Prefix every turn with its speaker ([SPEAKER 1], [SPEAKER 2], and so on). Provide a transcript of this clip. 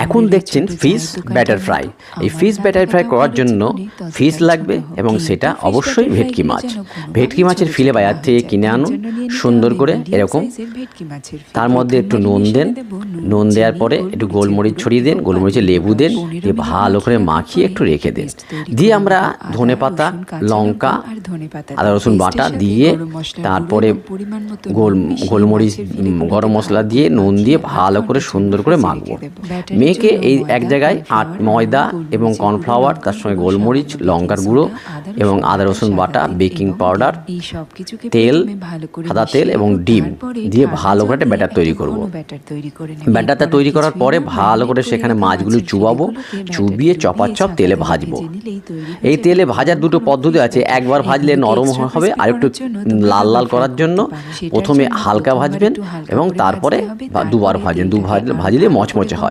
[SPEAKER 1] এখন দেখছেন fish batter fry. এই ফিশ ব্যাটার ফ্রাই করার জন্য ফিশ লাগবে এবং সেটা অবশ্যই ভেটকি মাছ। ভেটকি মাছের ফিলে বাজার থেকে কিনে আনুন সুন্দর করে এরকম। তার মধ্যে একটু নুন দেন, নুন দেওয়ার পরে একটু গোলমরিচ ছড়িয়ে দেন, গোলমরিচে লেবু দেন, দিয়ে ভালো করে মাখিয়ে একটু রেখে দেন। দিয়ে আমরা ধনেপাতা, লঙ্কা, আদা রসুন বাটা দিয়ে তারপরে গোলমরিচ, গরম মশলা দিয়ে নুন দিয়ে ভালো করে সুন্দর করে মাখবো। মেখে এই এক জায়গায় ময়দা এবং কর্নফ্লাওয়ার, তার সঙ্গে গোলমরিচ, লঙ্কার গুঁড়ো এবং আদা রসুন বাটা, বেকিং পাউডার, তেল, সাদা তেল এবং ডিম দিয়ে ভালো করে একটা ব্যাটার তৈরি করব। ব্যাটারটা তৈরি করার পরে ভালো করে সেখানে মাছগুলো চুবাবো, চুবিয়ে চপাচপ তেলে ভাজবো। এই তেলে ভাজার দুটো পদ্ধতি আছে। একবার ভাজলে নরম হবে, আর একটু লাল লাল করার জন্য প্রথমে হালকা ভাজবেন এবং তারপরে দুবার ভাজবেন। ভাজলে মচমচে হয়।